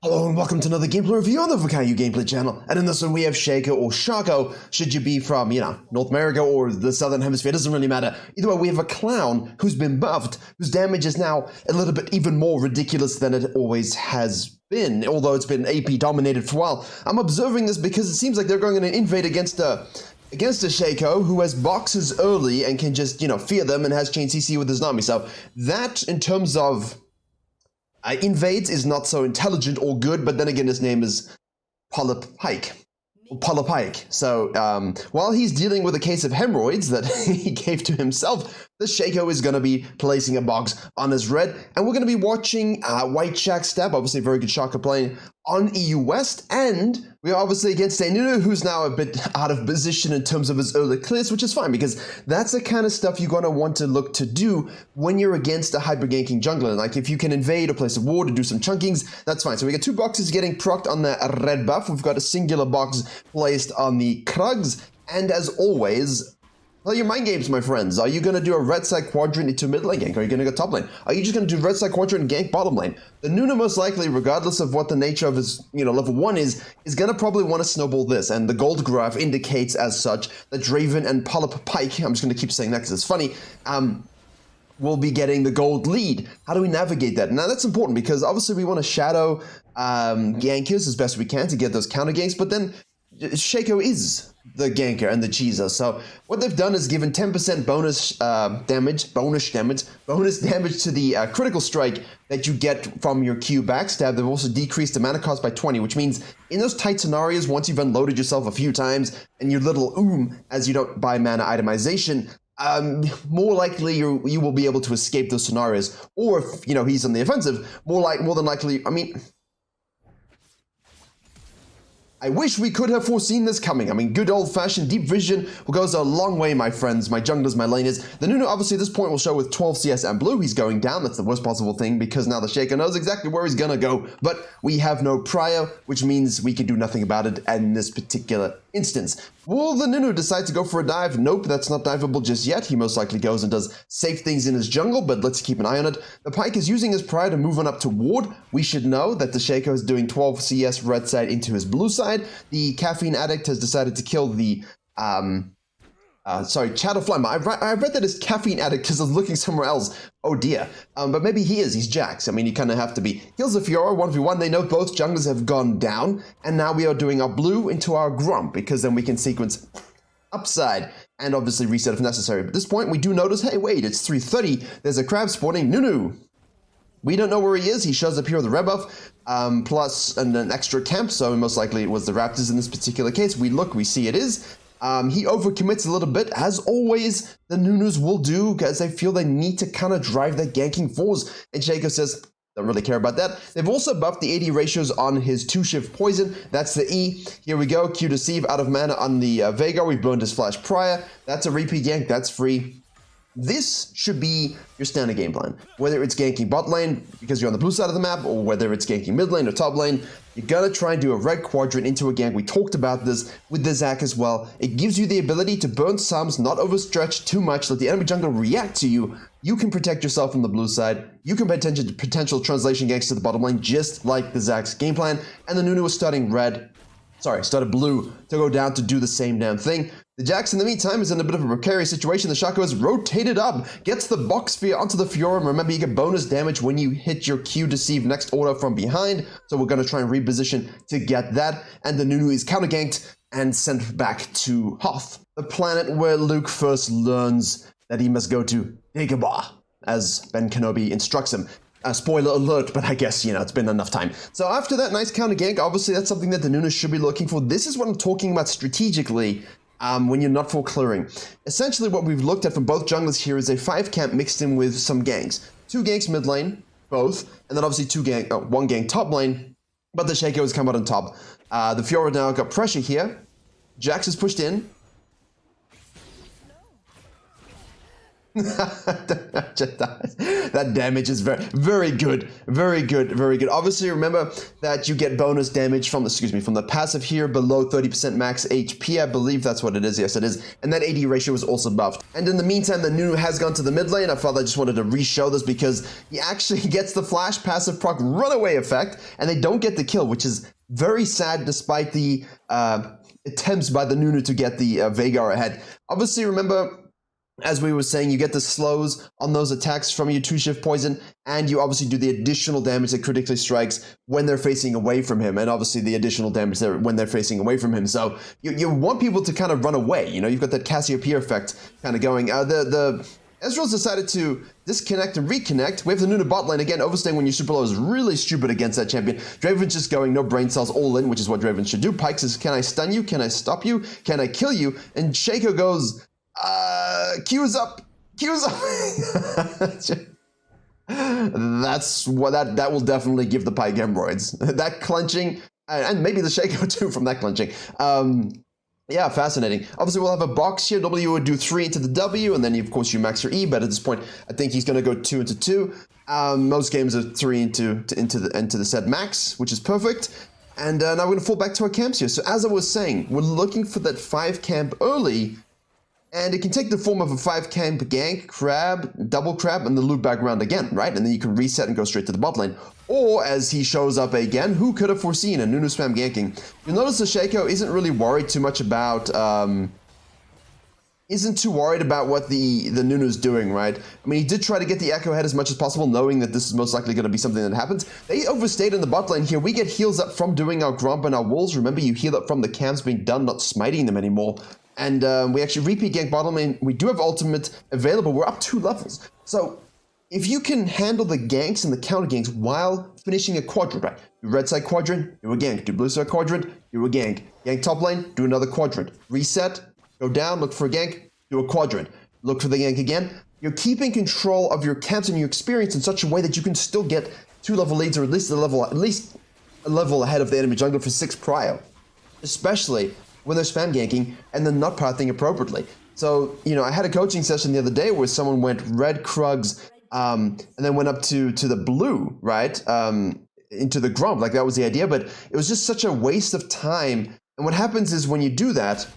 Hello and welcome to another gameplay review on the Virkayu gameplay channel. And in this one we have SHACO or SHACO, should you be from, North America or the Southern Hemisphere, it doesn't really matter. Either way, we have a clown who's been buffed, whose damage is now a little bit even more ridiculous than it always has been, although it's been AP dominated for a while. I'm observing this because it seems like they're going to invade against a SHACO who has boxes early and can just, fear them and has chain CC with his Nami. So that, in terms of invades, is not so intelligent or good, but then again his name is Polypike. So while he's dealing with a case of hemorrhoids that he gave to himself, the SHACO is going to be placing a box on his red, and we're going to be watching White Shack stab, obviously a very good SHACO playing on EU West, and we're obviously against Nunu, who's now a bit out of position in terms of his early clears, which is fine, because that's the kind of stuff you're going to want to look to do when you're against a hyper-ganking jungler. Like, if you can invade or place a ward to do some chunkings, that's fine. So we got two boxes getting procced on the red buff. We've got a singular box placed on the Krugs, and as always, play your mind games, my friends. Are you going to do a red side quadrant into mid lane gank? Are you going to go top lane? Are you just going to do red side quadrant and gank bottom lane? The Nunu, most likely, regardless of what the nature of his, level 1 is going to probably want to snowball this. And the gold graph indicates as such that Draven and Polypike, I'm just going to keep saying that because it's funny, will be getting the gold lead. How do we navigate that? Now, that's important because obviously we want to shadow gankers as best we can to get those counter ganks, but then SHACO is the ganker and the cheeser. So what they've done is given 10% bonus damage to the critical strike that you get from your Q backstab. They've also decreased the mana cost by 20, which means in those tight scenarios, once you've unloaded yourself a few times and your little as you don't buy mana itemization, more likely you will be able to escape those scenarios. Or if he's on the offensive, more than likely, I wish we could have foreseen this coming. Good old-fashioned deep vision goes a long way, my friends, my junglers, my laners. The Nunu, obviously, at this point will show with 12 CS and blue. He's going down. That's the worst possible thing because now the SHACO knows exactly where he's gonna go. But we have no prior, which means we can do nothing about it in this particular instance. Will the Nunu decide to go for a dive? Nope, that's not diveable just yet. He most likely goes and does safe things in his jungle, but let's keep an eye on it. The Pike is using his prior to move on up to ward. We should know that the SHACO is doing 12 CS red side into his blue side. The Caffeine Addict has decided to kill the, Shadow Flame. I read that as Caffeine Addict because I was looking somewhere else. Oh dear. But maybe he is. He's Jax. You kind of have to be. Kills the Fiora 1v1. They know both junglers have gone down. And now we are doing our blue into our Grump because then we can sequence upside and obviously reset if necessary. But at this point, we do notice, hey, wait, it's 3:30. There's a crab spawning. Nunu. We don't know where he is. He shows up here with a red buff, plus an extra camp, so most likely it was the Raptors in this particular case. We look, we see it is. He overcommits a little bit, as always, the Nunus will do, because they feel they need to kind of drive their ganking force. And SHACO says, don't really care about that. They've also buffed the AD ratios on his 2-shift poison. That's the E. Here we go. Q deceive out of mana on the Veigar. We've burned his flash prior. That's a repeat gank. That's free. This should be your standard game plan. Whether it's ganking bot lane because you're on the blue side of the map, or whether it's ganking mid lane or top lane, you're gonna try and do a red quadrant into a gank. We talked about this with the Zac as well. It gives you the ability to burn sums, not overstretch too much, let the enemy jungler react to you. You can protect yourself from the blue side. You can potential translation ganks to the bottom lane, just like the Zac's game plan. And the Nunu was started blue to go down to do the same damn thing. The Jax, in the meantime, is in a bit of a precarious situation. The SHACO is rotated up, gets the box sphere onto the Fiora. Remember, you get bonus damage when you hit your Q deceive next auto from behind. So we're going to try and reposition to get that. And the Nunu is counter-ganked and sent back to Hoth, the planet where Luke first learns that he must go to Dagobah, as Ben Kenobi instructs him. Spoiler alert, but I guess, it's been enough time. So after that nice counter gank, obviously that's something that the Nunu should be looking for. This is what I'm talking about strategically when you're not full clearing. Essentially what we've looked at from both junglers here is a 5 camp mixed in with some ganks. 2 ganks mid lane, both, and then obviously 1 gank top lane, but the SHACO has come out on top. The Fiora now got pressure here. Jax is pushed in. That damage is very good. Very good, very good. Obviously, remember that you get bonus damage from the passive here below 30% max HP. I believe that's what it is. Yes, it is. And that AD ratio is also buffed. And in the meantime, the Nunu has gone to the mid lane. I felt I just wanted to re-show this because he actually gets the flash passive proc runaway effect, and they don't get the kill, which is very sad despite the attempts by the Nunu to get the Veigar ahead. Obviously, remember, as we were saying, you get the slows on those attacks from your 2-shift poison, and you obviously do the additional damage that critically strikes when they're facing away from him, and obviously the additional damage there when they're facing away from him. So you want people to kind of run away. You know, you've got that Cassiopeia effect kind of going. The Ezreal's decided to disconnect and reconnect. We have the Nunu bot lane again. Overstaying when you're super low is really stupid against that champion. Draven's just going no brain cells all in, which is what Draven should do. Pyke says, can I stun you? Can I stop you? Can I kill you? And Shaco goes, Q's up. Q's up. That's what that will definitely give the Pyke hemorrhoids. That clenching, and maybe the Shaco too from that clenching. Yeah, fascinating. Obviously, we'll have a box here. W would do 3 into the W, and then of course you max your E. But at this point, I think he's going to go 2 into 2. Most games are 3 into the set max, which is perfect. And now we're going to fall back to our camps here. So as I was saying, we're looking for that 5 camp early. And it can take the form of a 5 camp gank, crab, double crab, and then loop back around again, right? And then you can reset and go straight to the bot lane. Or, as he shows up again, who could have foreseen a Nunu spam ganking? You'll notice the Shaco isn't really worried too much about, isn't too worried about what the Nunu's doing, right? I mean, he did try to get the Echo head as much as possible, knowing that this is most likely going to be something that happens. They overstayed in the bot lane here. We get heals up from doing our Gromp and our Wolves. Remember, you heal up from the camps being done, not smiting them anymore. And we actually repeat gank bottom lane. We do have ultimate available. We're up 2 levels. So if you can handle the ganks and the counter ganks while finishing a quadrant, right? Do red side quadrant, do a gank. Do blue side quadrant, do a gank. Gank top lane, do another quadrant. Reset, go down, look for a gank, do a quadrant. Look for the gank again. You're keeping control of your camps and your experience in such a way that you can still get 2-level leads, or at least a level ahead of the enemy jungler for 6 prio. Especially when they're spam ganking and then not pathing appropriately. So, you know, I had a coaching session the other day where someone went red Krugs and then went up to the blue, right? Into the Gromp, like that was the idea, but it was just such a waste of time. And what happens is when you do that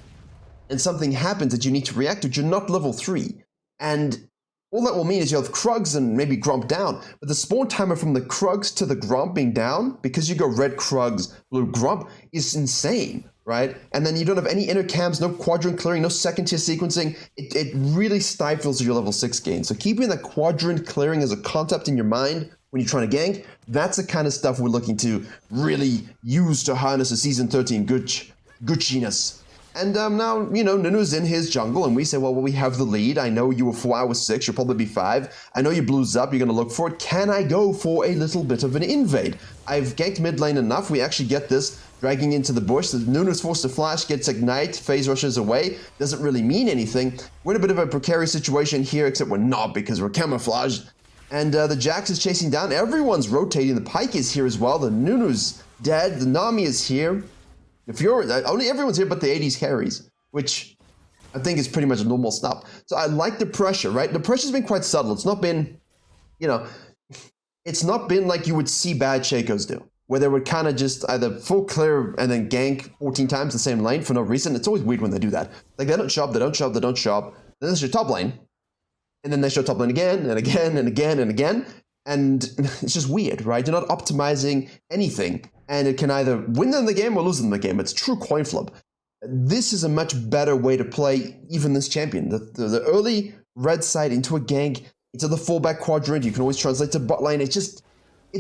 and something happens that you need to react to, you're not level 3. And all that will mean is you'll have Krugs and maybe Gromp down, but the spawn timer from the Krugs to the Gromp being down, because you go red Krugs, blue Gromp, is insane. Right? And then you don't have any inner cams, no quadrant clearing, no second tier sequencing. It really stifles your level 6 gain. So keeping the quadrant clearing as a concept in your mind when you're trying to gank, that's the kind of stuff we're looking to really use to harness a season 13 Gucciness. And now, you know, Nunu's in his jungle, and we say, well, we have the lead. I know you were 4, I was 6, you'll probably be 5. I know you blues up, you're going to look for it. Can I go for a little bit of an invade? I've ganked mid lane enough. We actually get this dragging into the bush. The Nunu's forced to flash, gets ignite, phase rushes away. Doesn't really mean anything. We're in a bit of a precarious situation here, except we're not because we're camouflaged. And the Jax is chasing down. Everyone's rotating. The Pyke is here as well. The Nunu's dead. The Nami is here. If you're only everyone's here but the 80s carries, which I think is pretty much a normal stuff. So I like the pressure, right? The pressure's been quite subtle. It's not been, you know, it's not been like you would see bad Shacos do, where they would kind of just either full clear and then gank 14 times the same lane for no reason. It's always weird when they do that. Like they don't show up, they don't show up, they don't show up. Then there's your top lane, and then they show top lane again and again and again and again. And it's just weird, right? You're not optimizing anything. And it can either win them the game or lose them the game. It's true coin flip. This is a much better way to play even this champion. The early red side into a gank, into the fallback quadrant. You can always translate to bot lane. It's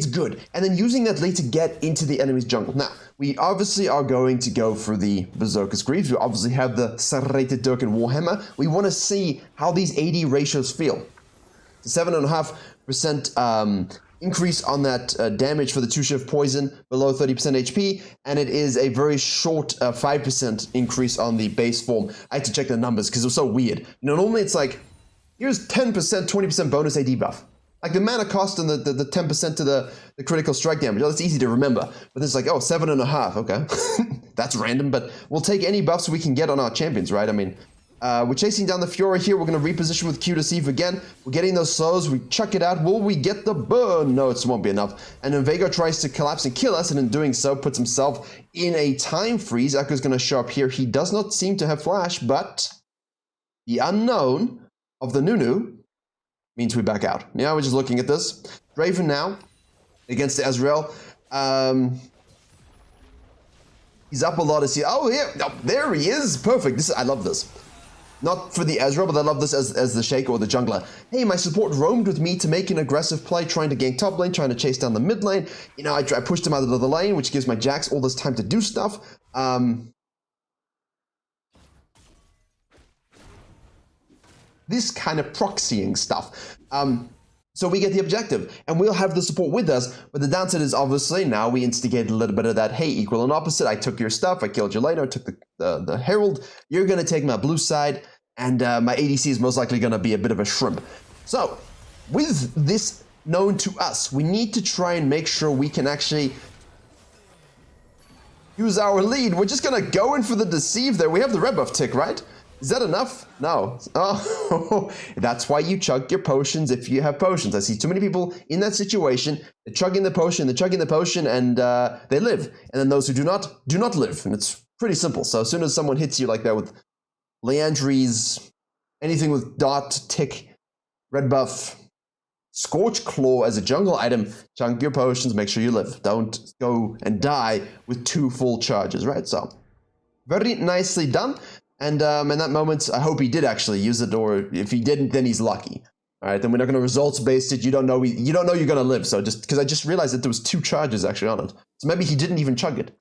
good. And then using that lead to get into the enemy's jungle. Now, we obviously are going to go for the Berserker's Greaves. We obviously have the Serrated Dirk and Warhammer. We want to see how these AD ratios feel. 7.5% increase on that damage for the 2-shift poison below 30% HP, and it is a very short 5% increase on the base form. I had to check the numbers because it was so weird. You know, normally it's like, here's 10%, 20% bonus AD buff. Like the mana cost and the 10% to the critical strike damage. Oh, that's easy to remember. But it's like, oh, 7.5, okay. That's random, but we'll take any buffs we can get on our champions, right? I mean, We're chasing down the Fiora here. We're going to reposition with Q to Sieve again. We're getting those slows. We chuck it out. Will we get the burn? No, it won't be enough. And then Veigar tries to collapse and kill us, and in doing so, puts himself in a time freeze. Echo's going to show up here. He does not seem to have flash, but the unknown of the Nunu means we back out. Now we're just looking at this. Draven now against the Ezreal. He's up a lot. Oh, yeah. Oh, there he is. Perfect. I love this. Not for the Ezreal, but I love this as the Shaco or the jungler. Hey, my support roamed with me to make an aggressive play, trying to gank top lane, trying to chase down the mid lane. You know, I pushed him out of the lane, which gives my Jax all this time to do stuff. This kind of proxying stuff. So we get the objective, and we'll have the support with us, but the downside is obviously now we instigate a little bit of that, hey, equal and opposite, I took your stuff, I killed you later, I took the Herald, you're going to take my blue side, and my ADC is most likely going to be a bit of a shrimp. So, with this known to us, we need to try and make sure we can actually use our lead. We're just going to go in for the deceive there. We have the red buff tick, right? Is that enough? No. Oh, that's why you chug your potions if you have potions. I see too many people in that situation. They're chugging the potion, and they live. And then those who do not live. And it's pretty simple. So as soon as someone hits you like that with Leandry's, anything with dot, tick, red buff, Scorch Claw as a jungle item, chug your potions, make sure you live. Don't go and die with 2 full charges, right? So, very nicely done. And in that moment, I hope he did actually use it, or if he didn't, then he's lucky. All right, then we're not going to results based it. You don't know you're going to live. So just because I just realized that there was 2 charges actually on it, so maybe he didn't even chug it.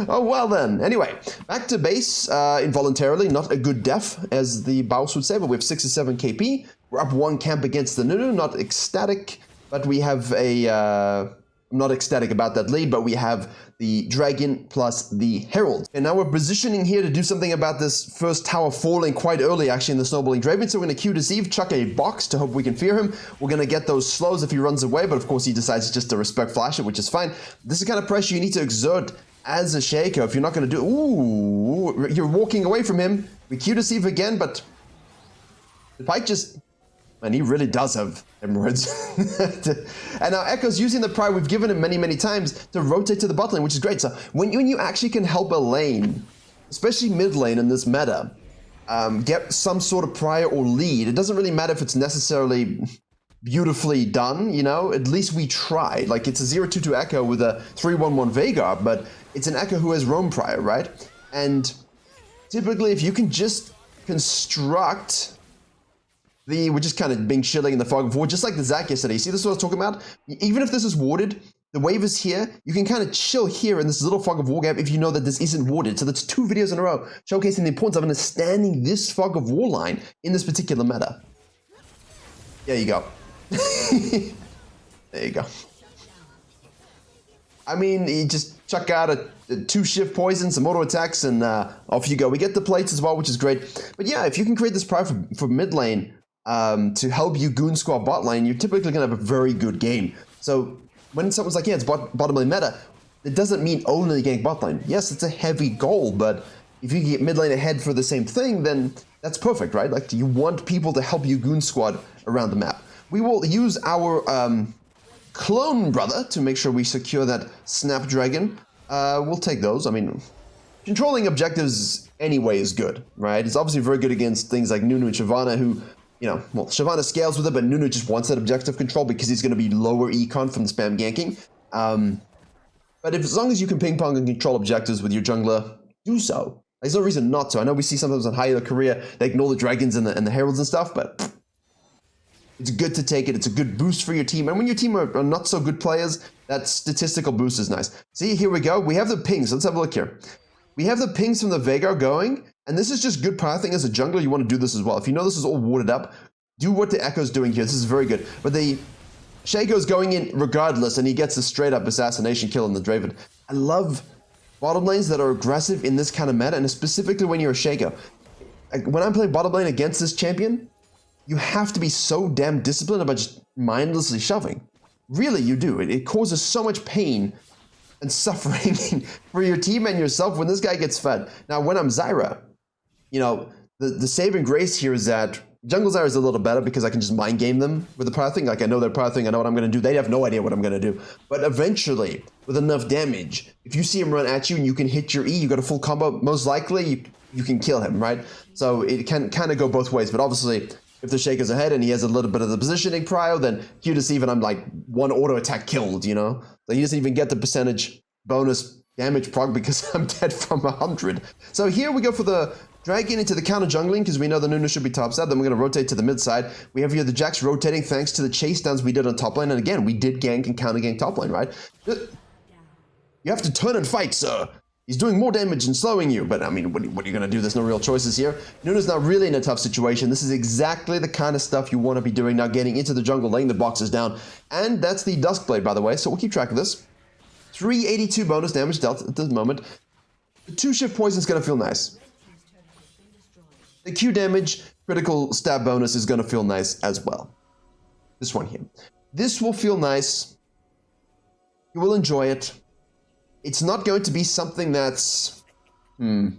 Oh well then. Anyway, back to base involuntarily, not a good def as the Baus would say, but we have 6 or 7 KP. We're up 1 camp against the Nunu, not ecstatic, but we have a. I'm not ecstatic about that lead, but we have the Dragon plus the Herald. And now we're positioning here to do something about this first tower falling quite early, actually, in the Snowballing Draven. So we're going to Q Deceive, chuck a box to hope we can fear him. We're going to get those slows if he runs away, but of course he decides just to respect flash it, which is fine. This is the kind of pressure you need to exert as a Shaco if you're not going to do... Ooh, you're walking away from him. We Q Deceive again, but the Pike just... And he really does have emeralds. And now Echo's using the pride we've given him many, many times to rotate to the bot lane, which is great. So when you actually can help a lane, especially mid lane in this meta, get some sort of prior or lead, it doesn't really matter if it's necessarily beautifully done, you know? At least we tried. Like, it's a 0-2-2 Echo with a 3-1-1 Veigar, but it's an Echo who has roam prior, right? And typically, if you can just construct... we're just kind of being chilling in the fog of war, just like the Zac yesterday. See, this is what I was talking about? Even if this is warded, the wave is here, you can kind of chill here in this little fog of war gap if you know that this isn't warded. So that's 2 videos in a row showcasing the importance of understanding this fog of war line in this particular meta. There you go. There you go. I mean, you just chuck out a 2 shift poison, some auto attacks, and off you go. We get the plates as well, which is great. But yeah, if you can create this pride for mid lane, to help you goon squad bot lane, you're typically going to have a very good game. So when someone's like, yeah, it's bottom lane meta, it doesn't mean only gank bot lane. Yes, it's a heavy goal, but if you can get mid lane ahead for the same thing, then that's perfect, right? Like, you want people to help you goon squad around the map. We will use our clone brother to make sure we secure that Snapdragon. We'll take those. I mean, controlling objectives anyway is good, right? It's obviously very good against things like Nunu and Shyvana, who... You know, well, Shyvana scales with it, but Nunu just wants that objective control because he's going to be lower econ from the spam ganking. But as long as you can ping pong and control objectives with your jungler, do so. There's no reason not to. I know we see sometimes on High Korea, they ignore the dragons and the heralds and stuff, but it's good to take it. It's a good boost for your team. And when your team are not so good players, that statistical boost is nice. See, here we go. We have the pings. Let's have a look here. We have the pings from the Veigar going. And this is just good pathing. As a jungler, you want to do this as well. If you know this is all warded up, do what the Echo's doing here. This is very good. But the Shaco's going in regardless, and he gets a straight-up assassination kill on the Draven. I love bottom lanes that are aggressive in this kind of meta, and specifically when you're a Shaco. When I'm playing bottom lane against this champion, you have to be so damn disciplined about just mindlessly shoving. Really, you do. It causes so much pain and suffering for your team and yourself when this guy gets fed. Now, when I'm Zyra, you know, the saving grace here is that Jungle's Area is a little better because I can just mind game them with the power thing. Like, I know their power thing, I know what I'm going to do. They have no idea what I'm going to do. But eventually, with enough damage, if you see him run at you and you can hit your E, you got a full combo, most likely you can kill him, right? So it can kind of go both ways. But obviously, if the Shaco's ahead and he has a little bit of the positioning prio, then Q deceive and I'm like one auto attack killed, you know? So he doesn't even get the percentage bonus damage prog because I'm dead from 100. So here we go for the dragging into the counter jungling because we know the Nunu should be top side. Then we're going to rotate to the mid side. We have here the Jax rotating thanks to the chase downs we did on top lane. And again, we did gank and counter gank top lane, right? You have to turn and fight, sir. He's doing more damage and slowing you. But I mean, what are you going to do? There's no real choices here. Nunu's not really in a tough situation. This is exactly the kind of stuff you want to be doing now, getting into the jungle, laying the boxes down. And that's the Duskblade, by the way. So we'll keep track of this. 382 bonus damage dealt at this moment. The 2-shift poison is going to feel nice. The Q damage critical stab bonus is going to feel nice as well. This one here. This will feel nice. You will enjoy it. It's not going to be something that's... You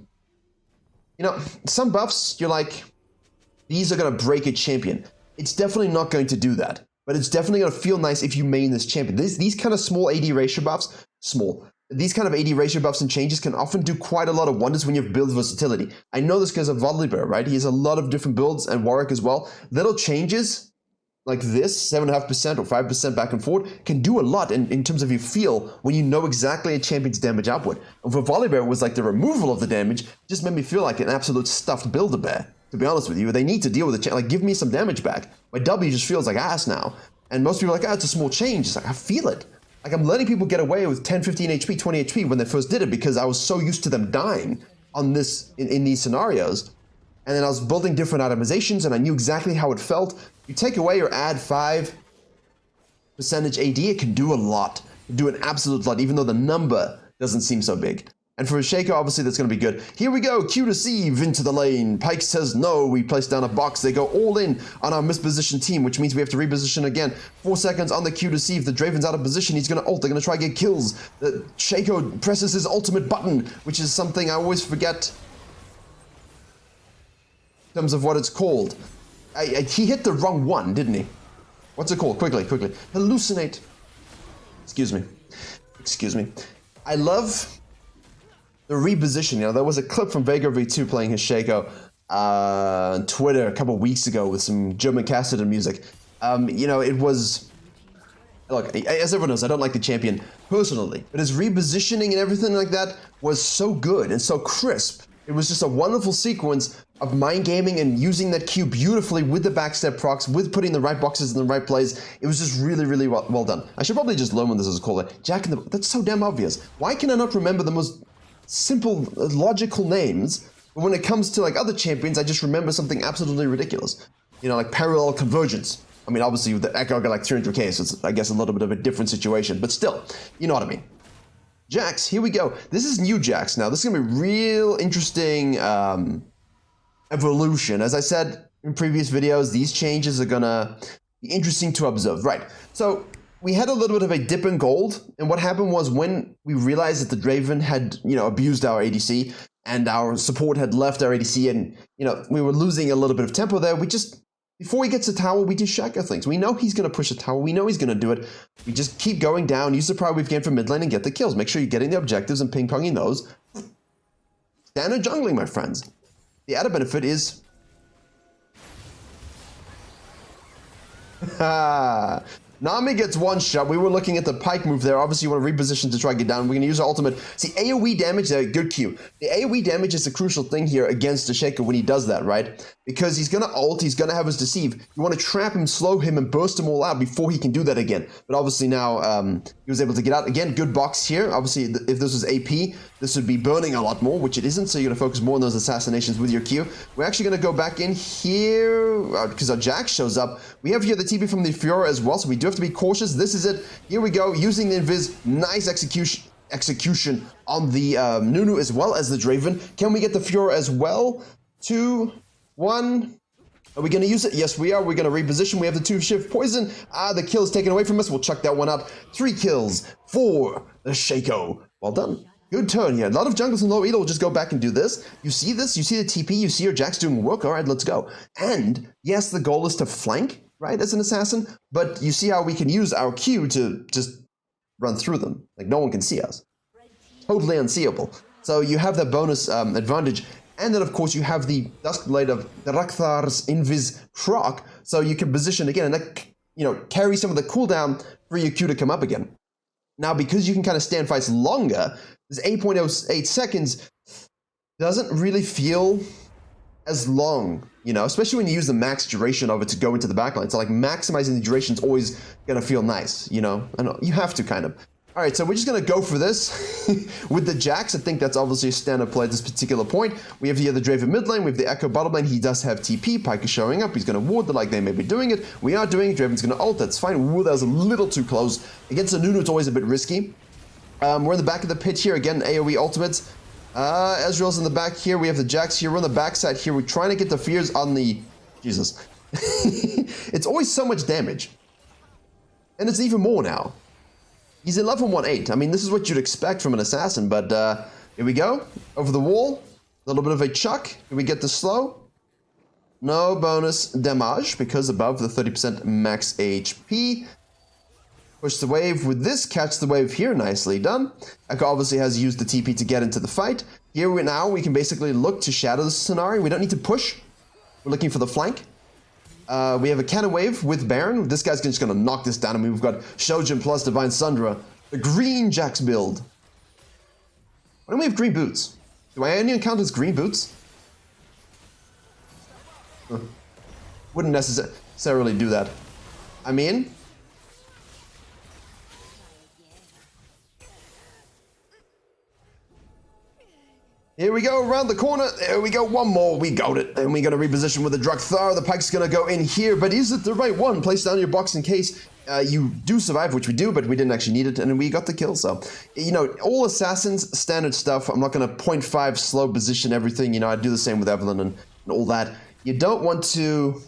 know, some buffs, you're like, these are going to break a champion. It's definitely not going to do that. But it's definitely going to feel nice if you main this champion. These kind of small AD ratio buffs, these kind of AD ratio buffs and changes can often do quite a lot of wonders when you have build versatility. I know this because of Volibear, right? He has a lot of different builds and Warwick as well. Little changes like this, 7.5% or 5% back and forth, can do a lot in terms of your feel when you know exactly a champion's damage output. And for Volibear, it was like the removal of the damage just made me feel like an absolute stuffed Build-A-Bear. To be honest with you, they need to deal with it. Like, give me some damage back. My W just feels like ass now. And most people are like, oh, it's a small change. It's like, I feel it. Like, I'm letting people get away with 10, 15 HP, 20 HP when they first did it because I was so used to them dying on this in these scenarios. And then I was building different itemizations and I knew exactly how it felt. You take away or add 5% AD, it can do a lot. It can do an absolute lot, even though the number doesn't seem so big. And for a Shaco, obviously, that's going to be good. Here we go, Q deceive into the lane. Pyke says no, we place down a box. They go all in on our mispositioned team, which means we have to reposition again. 4 seconds on the Q deceive. The Draven's out of position. He's going to ult. They're going to try to get kills. The Shaco presses his ultimate button, which is something I always forget in terms of what it's called. He hit the wrong one, didn't he? What's it called? Quickly. Hallucinate. Excuse me. I love the reposition. You know, there was a clip from Vega V2 playing his Shaco on Twitter a couple weeks ago with some German Cassidy music. You know, it was... Look, as everyone knows, I don't like the champion personally, but his repositioning and everything like that was so good and so crisp. It was just a wonderful sequence of mind gaming and using that Q beautifully with the backstep procs, with putting the right boxes in the right place. It was just really well done. I should probably just learn what this is called. Jack in the... That's so damn obvious. Why can I not remember the most simple, logical names, but when it comes to like other champions, I just remember something absolutely ridiculous. You know, like parallel convergence. I mean, obviously with the Echo got like 300k, so it's, I guess, a little bit of a different situation, but still, you know what I mean. Jax, here we go. This is new Jax now. This is gonna be real interesting evolution. As I said in previous videos, these changes are gonna be interesting to observe. Right, so we had a little bit of a dip in gold, and what happened was when we realized that the Draven had, you know, abused our ADC, and our support had left our ADC, and, you know, we were losing a little bit of tempo there, we just, before he gets a tower, we do Shaco things. We know he's going to push a tower. We know he's going to do it. We just keep going down, use the power we've gained from mid lane, and get the kills. Make sure you're getting the objectives and ping-ponging those. Standard jungling, my friends. The added benefit is... Nami gets one shot. We were looking at the Pyke move there. Obviously, you want to reposition to try to get down. We're going to use our ultimate. See, AoE damage there, good Q. The AoE damage is a crucial thing here against the Shaco when he does that, right? Because he's going to ult, he's going to have his deceive. You want to trap him, slow him, and burst him all out before he can do that again. But obviously now he was able to get out. Again, good box here. Obviously, if this was AP, this would be burning a lot more, which it isn't, so you're going to focus more on those assassinations with your Q. We're actually going to go back in here because our Jax shows up. We have here the TP from the Fiora as well, so we do have to be cautious. This is it. Here we go, using the Invis. Nice execution on the Nunu as well as the Draven. Can we get the Fiora as well? 2, 1. Are we going to use it? Yes, we are. We're going to reposition. We have the 2-shift poison. The kill is taken away from us. We'll chuck that one out. 3 kills for the Shaco. Well done. Good turn here. A lot of junglers in low elo will just go back and do this. You see this? You see the TP? You see your Jax doing work? All right, let's go. And yes, the goal is to flank, right, as an assassin, but you see how we can use our Q to just run through them. Like, no one can see us. Totally unseeable. So you have that bonus advantage. And then, of course, you have the Duskblade of Darakthar's Invis proc, so you can position again and that, you know, carry some of the cooldown for your Q to come up again. Now, because you can kind of stand fights longer, this 8.08 seconds doesn't really feel as long, you know, especially when you use the max duration of it to go into the backline. So like maximizing the duration is always gonna feel nice, you know? I know you have to kind of. All right, so we're just gonna go for this with the Jax. I think that's obviously a standard play at this particular point. We have the other Draven mid lane, we have the Echo bottom lane. He does have TP, Pyke is showing up. He's gonna ward like they may be doing it. We are doing it, Draven's gonna ult, that's fine. Ooh, that was a little too close. Against a Nunu, it's always a bit risky. We're in the back of the pit here, again, AoE ultimates. Ezreal's in the back here, we have the Jax here, we're on the backside here. We're trying to get the fears on the, Jesus. It's always so much damage. And it's even more now. He's 11.18. I mean, this is what you'd expect from an assassin, but here we go. Over the wall. A little bit of a chuck. Can we get the slow? No bonus damage because above the 30% max HP. Push the wave with this. Catch the wave here. Nicely done. Echo obviously has used the TP to get into the fight. Here we can basically look to shadow the scenario. We don't need to push. We're looking for the flank. We have a cannon wave with Baron. This guy's just going to knock this down. I mean, we've got Shojin plus Divine Sundra. The green Jax build. Why don't we have green boots? Do I only encounter green boots? Wouldn't necessarily do that. I mean... Here we go, around the corner. There we go, one more. We got it. And we're going to reposition with the Drakthar. The Pyke's going to go in here, but is it the right one? Place down your box in case you do survive, which we do, but we didn't actually need it, and we got the kill. So, you know, all assassins, standard stuff. I'm not going to 0.5 slow position everything. You know, I do the same with Evelyn and all that. You don't want to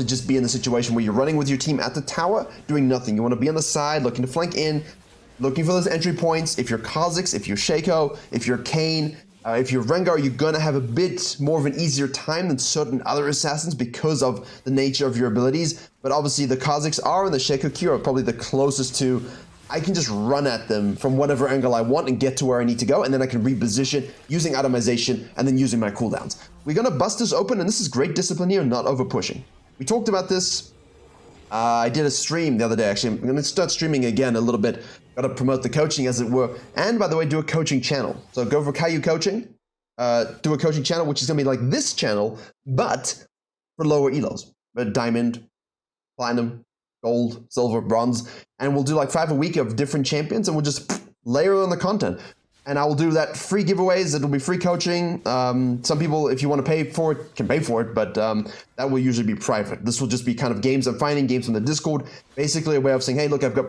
just be in the situation where you're running with your team at the tower, doing nothing. You want to be on the side, looking to flank in, looking for those entry points. If you're Kha'Zix, if you're SHACO, if you're Kayn, if you're Rengar, you're going to have a bit more of an easier time than certain other assassins because of the nature of your abilities. But obviously the Kha'Zix are and the SHACO Q are probably the closest to, I can just run at them from whatever angle I want and get to where I need to go, and then I can reposition using atomization and then using my cooldowns. We're going to bust this open, and this is great discipline here, not over pushing. We talked about this. I did a stream the other day, actually. I'm going to start streaming again a little bit. Got to promote the coaching, as it were. And, by the way, do a coaching channel. So go for Virkayu coaching. Do a coaching channel, which is going to be like this channel, but for lower elos. Diamond, platinum, gold, silver, bronze. And we'll do like 5 a week of different champions, and we'll just layer on the content. And I will do that free giveaways. It'll be free coaching. Some people, if you want to pay for it, can pay for it, but that will usually be private. This will just be kind of games I'm finding, games from the Discord. Basically a way of saying, hey, look, I've got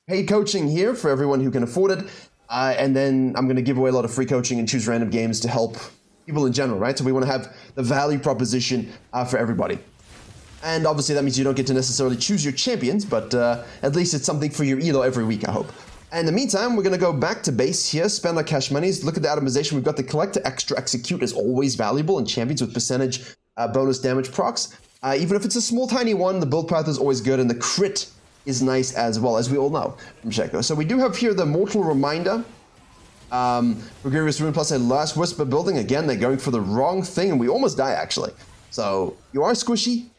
paid coaching here for everyone who can afford it. And then I'm going to give away a lot of free coaching and choose random games to help people in general, right? So we want to have the value proposition for everybody. And obviously that means you don't get to necessarily choose your champions, but at least it's something for your elo every week, I hope. And in the meantime, we're going to go back to base here, spend our cash monies, look at the atomization. We've got the collect to extra execute is always valuable in champions with percentage bonus damage procs. Even if it's a small, tiny one, the build path is always good, and the crit is nice as well, as we all know from SHACO. So we do have here the Mortal Reminder. Gregarious Rune plus a Last Whisper building. Again, they're going for the wrong thing, and we almost die, actually. So you are squishy.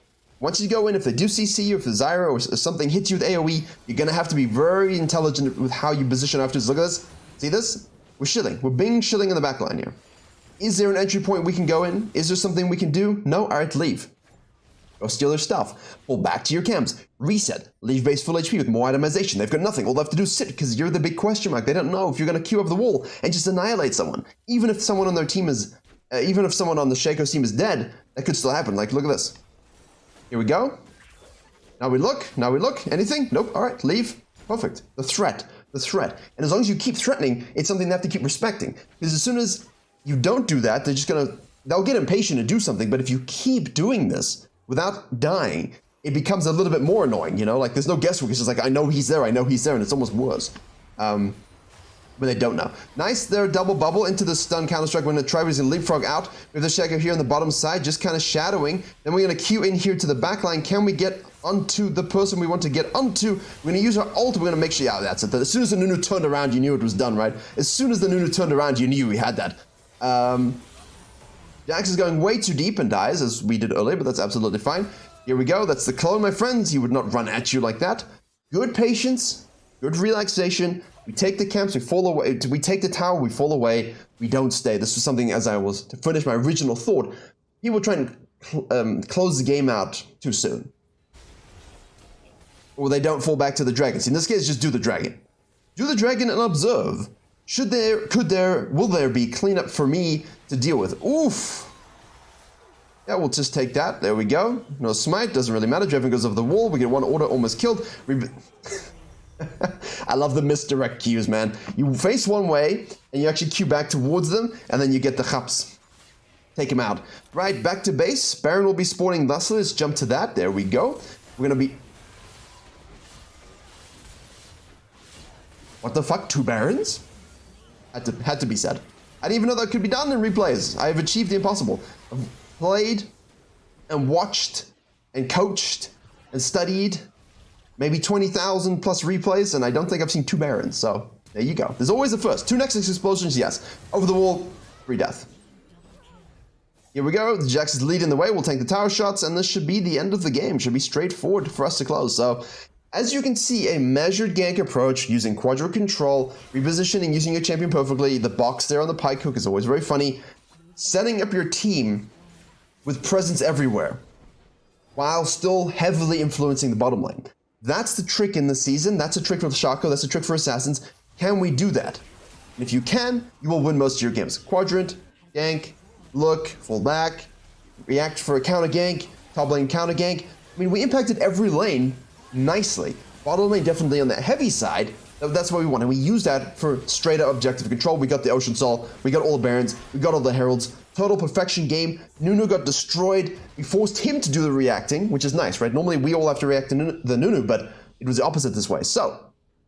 Once you go in, if they do CC you, if the Zyra or something hits you with AoE, you're going to have to be very intelligent with how you position afterwards. Look at this. See this? We're shilling. We're being shilling in the back line here. Is there an entry point we can go in? Is there something we can do? No? Alright, leave. Go steal their stuff. Pull back to your camps. Reset. Leave base full HP with more itemization. They've got nothing. All they have to do is sit because you're the big question mark. They don't know if you're going to queue up the wall and just annihilate someone. Even if someone on their team is... even if someone on the SHACO team is dead, that could still happen. Like, look at this. Here we go. Now we look. Now we look. Anything? Nope. All right. Leave. Perfect. The threat. The threat. And as long as you keep threatening, it's something they have to keep respecting. Because as soon as you don't do that, they're just going to... They'll get impatient to do something. But if you keep doing this without dying, it becomes a little bit more annoying, you know? Like, there's no guesswork. It's just like, I know he's there. I know he's there. And it's almost worse. but they don't know. Nice, they're double bubble into the stun counter-strike. We're going to try using leapfrog out. We have the Shaco here on the bottom side, just kind of shadowing. Then we're going to queue in here to the back line. Can we get onto the person we want to get onto? We're going to use our ult. We're going to make sure, yeah, that's it. As soon as the Nunu turned around, you knew it was done, right? As soon as the Nunu turned around, you knew we had that. Jax is going way too deep and dies, as we did earlier, but that's absolutely fine. Here we go. That's the clone, my friends. He would not run at you like that. Good patience, good relaxation. We take the camps, we fall away. We take the tower, we fall away. We don't stay. This was something, as I was to finish my original thought, people try and close the game out too soon. Or they don't fall back to the dragons. In this case, just do the dragon. Do the dragon and observe. Will there be cleanup for me to deal with? Oof. Yeah, we'll just take that. There we go. No smite, doesn't really matter. Draven goes over the wall. We get one order almost killed. I love the misdirect queues, man. You face one way, and you actually queue back towards them, and then you get the chaps. Take him out. Right, back to base. Baron will be spawning thusly. Let's jump to that. There we go. We're gonna be... What the fuck? 2 Barons? Had to be said. I didn't even know that could be done in replays. I have achieved the impossible. I've played and watched and coached and studied maybe 20,000 plus replays, and I don't think I've seen 2 Barons, so there you go. There's always a first. 2 Nexus explosions, yes. Over the wall, 3 death. Here we go. The Jax is leading the way. We'll take the tower shots, and this should be the end of the game. Should be straightforward for us to close. So, as you can see, a measured gank approach using quadra control, repositioning, using your champion perfectly. The box there on the pike hook is always very funny. Setting up your team with presence everywhere, while still heavily influencing the bottom lane. That's the trick in the season. That's a trick for SHACO. That's a trick for Assassins. Can we do that? And if you can, you will win most of your games. Quadrant, gank, look, fall back, react for a counter gank, top lane counter gank. I mean, we impacted every lane nicely. Bottom lane definitely on the heavy side. That's what we want, and we use that for straight up objective control. We got the Ocean Soul, we got all the Barons, we got all the Heralds. Total perfection game. Nunu got destroyed. We forced him to do the reacting, which is nice, right? Normally we all have to react to the Nunu, but it was the opposite this way. So,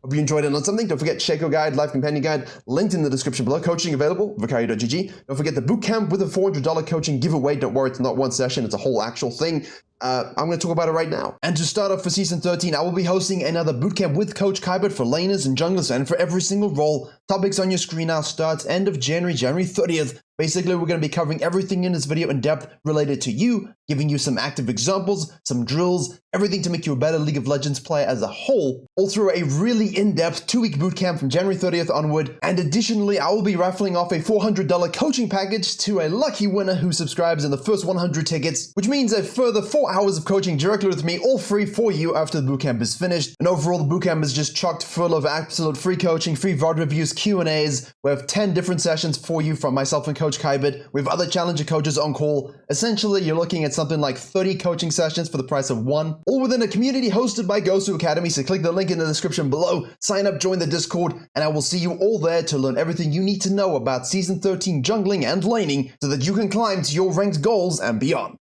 hope you enjoyed it on something. Don't forget SHACO Guide, Life Companion Guide, linked in the description below. Coaching available, Virkayu.gg. Don't forget the bootcamp with a $400 coaching giveaway. Don't worry, it's not one session, it's a whole actual thing. I'm going to talk about it right now. And to start off for Season 13, I will be hosting another bootcamp with Coach Kybert for laners and junglers and for every single role. Topics on your screen now starts end of January 30th. Basically, we're going to be covering everything in this video in depth related to you, giving you some active examples, some drills, everything to make you a better League of Legends player as a whole, all through a really in-depth 2-week bootcamp from January 30th onward. And additionally, I will be raffling off a $400 coaching package to a lucky winner who subscribes in the first 100 tickets, which means a further 4 hours of coaching directly with me, all free for you after the bootcamp is finished. And overall, the bootcamp is just chocked full of absolute free coaching, free VOD reviews, Q&As. We have 10 different sessions for you from myself and Coach Kybert. We have other challenger coaches on call. Essentially, you're looking at something like 30 coaching sessions for the price of 1, all within a community hosted by Gosu Academy. So click the link in the description below, sign up, join the Discord, and I will see you all there to learn everything you need to know about Season 13 jungling and laning so that you can climb to your ranked goals and beyond.